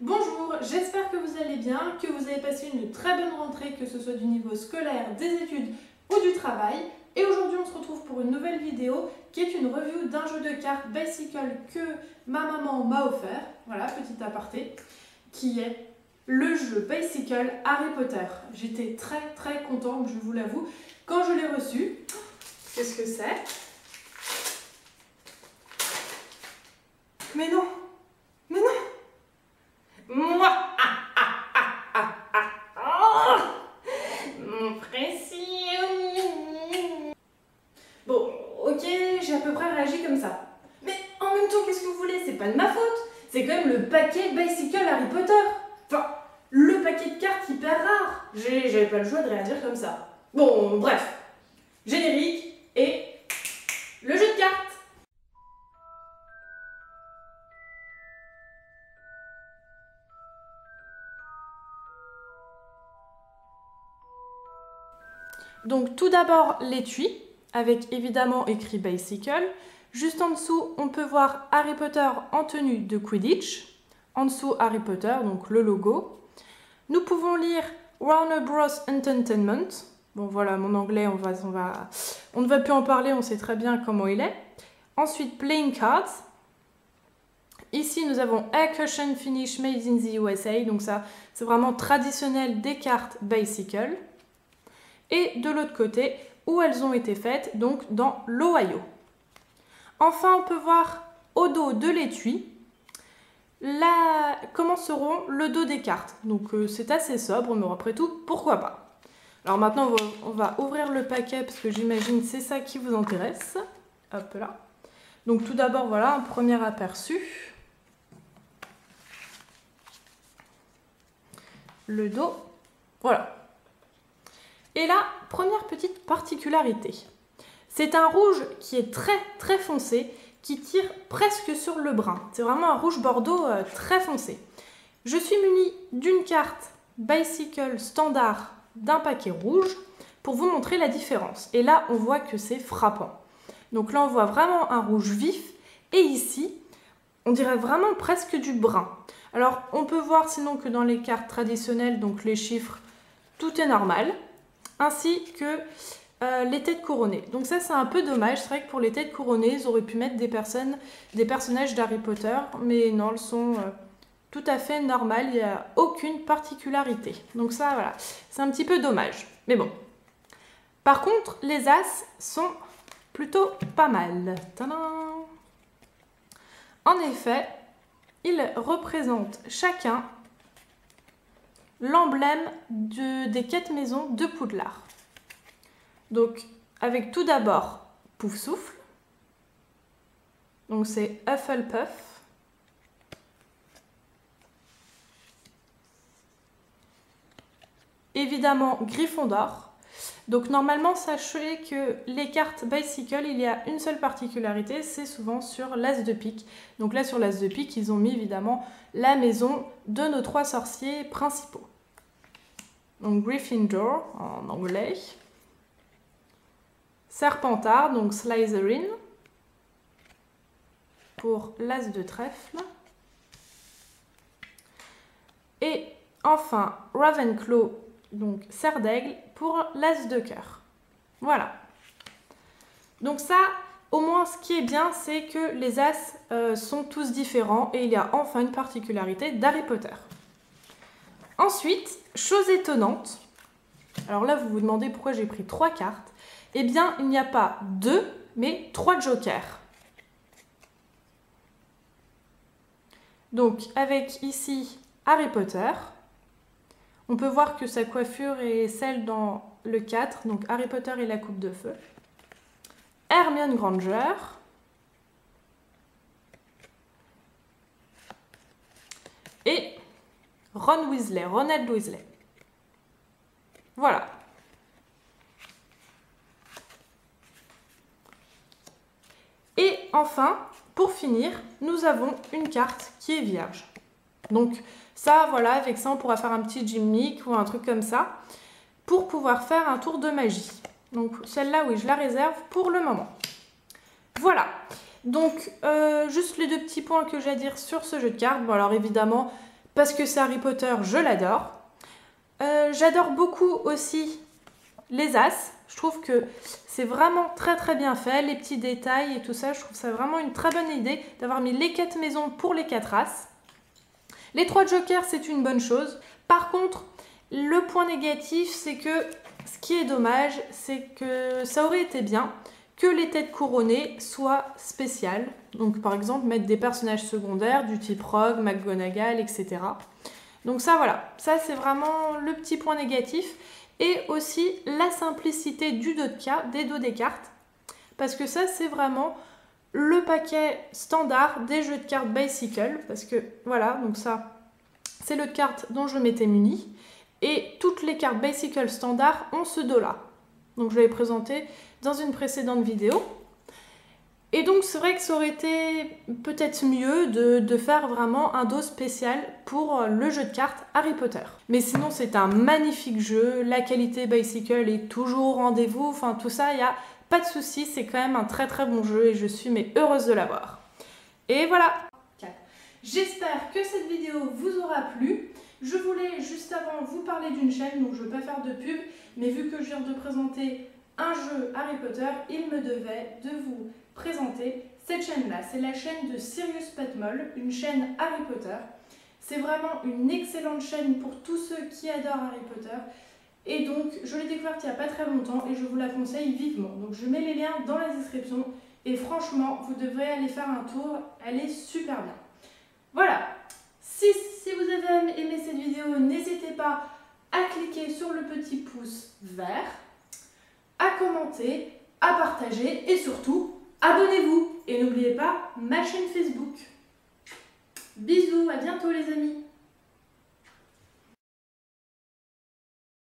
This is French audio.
Bonjour, j'espère que vous allez bien, que vous avez passé une très bonne rentrée, que ce soit du niveau scolaire, des études ou du travail. Et aujourd'hui on se retrouve pour une nouvelle vidéo qui est une review d'un jeu de cartes Bicycle que ma maman m'a offert, voilà, petit aparté, qui est le jeu Bicycle Harry Potter. J'étais très contente, je vous l'avoue, quand je l'ai reçu. Qu'est-ce que c'est? Mais non! Mais non! Moi! Mon précieux! Bon, ok, j'ai à peu près réagi comme ça. Mais en même temps, qu'est-ce que vous voulez? C'est pas de ma faute! C'est quand même le paquet Bicycle Harry Potter! Enfin, le paquet de cartes hyper rare! J'avais pas le choix de réagir comme ça. Bon, bref. Générique et le jeu de cartes! Donc tout d'abord l'étui, avec évidemment écrit Bicycle. Juste en dessous, on peut voir Harry Potter en tenue de Quidditch. En dessous, Harry Potter, donc le logo. Nous pouvons lire Warner Bros. Entertainment. Bon voilà, mon anglais, on ne va plus en parler, on sait très bien comment il est. Ensuite, Playing Cards. Ici, nous avons A Cushion Finish Made in the USA. Donc ça, c'est vraiment traditionnel des cartes Bicycle. Et de l'autre côté, où elles ont été faites, donc dans l'Ohio. Enfin, on peut voir au dos de l'étui comment seront le dos des cartes. Donc c'est assez sobre, mais après tout, pourquoi pas. Alors maintenant, on va ouvrir le paquet, parce que j'imagine c'est ça qui vous intéresse. Hop là. Donc tout d'abord, voilà, un premier aperçu. Le dos, voilà. Et là, première petite particularité. C'est un rouge qui est très foncé, qui tire presque sur le brun. C'est vraiment un rouge bordeaux très foncé. Je suis munie d'une carte Bicycle standard d'un paquet rouge pour vous montrer la différence. Et là, on voit que c'est frappant. Donc là, on voit vraiment un rouge vif. Et ici, on dirait vraiment presque du brun. Alors, on peut voir sinon que dans les cartes traditionnelles, donc les chiffres, tout est normal. Ainsi que les têtes couronnées. Donc ça, c'est un peu dommage. C'est vrai que pour les têtes couronnées, ils auraient pu mettre des personnages d'Harry Potter, mais non, elles sont tout à fait normales. Il n'y a aucune particularité. Donc ça, voilà, c'est un petit peu dommage. Mais bon. Par contre, les as sont plutôt pas mal. Tadam! En effet, ils représentent chacun l'emblème des 4 maisons de Poudlard. Donc, avec tout d'abord Poufsouffle. Donc, c'est Hufflepuff. Évidemment, Gryffondor. Donc, normalement, sachez que les cartes Bicycle, il y a une seule particularité, c'est souvent sur l'as de pique. Donc là, sur l'as de pique, ils ont mis évidemment la maison de nos 3 sorciers principaux. Donc Gryffindor en anglais. Serpentard, donc Slytherin, pour l'as de trèfle. Et enfin Ravenclaw, donc cerf d'aigle, pour l'as de cœur. Voilà. Donc ça, au moins ce qui est bien, c'est que les as sont tous différents et il y a enfin une particularité d'Harry Potter. Ensuite, chose étonnante, alors là vous vous demandez pourquoi j'ai pris 3 cartes, eh bien il n'y a pas 2 mais 3 jokers. Donc avec ici Harry Potter, on peut voir que sa coiffure est celle dans le 4, donc Harry Potter et la coupe de feu. Hermione Granger. Et Ronald Weasley. Voilà. Et enfin, pour finir, nous avons une carte qui est vierge. Donc ça, voilà, avec ça, on pourra faire un petit gimmick ou un truc comme ça pour pouvoir faire un tour de magie. Donc celle-là, oui, je la réserve pour le moment. Voilà. Donc, juste les 2 petits points que j'ai à dire sur ce jeu de cartes. Bon, alors évidemment, parce que c'est Harry Potter, je l'adore. J'adore beaucoup aussi les As. Je trouve que c'est vraiment très très bien fait, les petits détails et tout ça. Je trouve ça vraiment une très bonne idée d'avoir mis les 4 maisons pour les 4 As. Les 3 jokers, c'est une bonne chose. Par contre, le point négatif, c'est que ce qui est dommage, c'est que ça aurait été bien que les têtes couronnées soient spéciales. Donc par exemple, mettre des personnages secondaires du type Rogue, McGonagall, etc. Donc ça, voilà, ça c'est vraiment le petit point négatif. Et aussi la simplicité des dos des cartes. Parce que ça, c'est vraiment le paquet standard des jeux de cartes Bicycle. Parce que voilà, donc ça, c'est le de cartes dont je m'étais munie. Et toutes les cartes Bicycle standard ont ce dos-là. Donc je l'avais présenté dans une précédente vidéo. Et donc c'est vrai que ça aurait été peut-être mieux de faire vraiment un dos spécial pour le jeu de cartes Harry Potter. Mais sinon c'est un magnifique jeu, la qualité Bicycle est toujours au rendez-vous, enfin tout ça, il n'y a pas de souci, c'est quand même un très très bon jeu et je suis heureuse de l'avoir. Et voilà. J'espère que cette vidéo vous aura plu. Je voulais juste avant vous parler d'une chaîne, donc je ne veux pas faire de pub, mais vu que je viens de présenter un jeu Harry Potter, il me devait de vous présenter cette chaîne-là. C'est la chaîne de Sirius Petmol, une chaîne Harry Potter. C'est vraiment une excellente chaîne pour tous ceux qui adorent Harry Potter. Et donc, je l'ai découverte il n'y a pas très longtemps et je vous la conseille vivement. Donc, je mets les liens dans la description et franchement, vous devrez aller faire un tour. Elle est super bien. Voilà. Si vous avez aimé cette vidéo, n'hésitez pas à cliquer sur le petit pouce vert, à commenter, à partager et surtout, abonnez-vous. Et n'oubliez pas ma chaîne Facebook. Bisous, à bientôt les amis.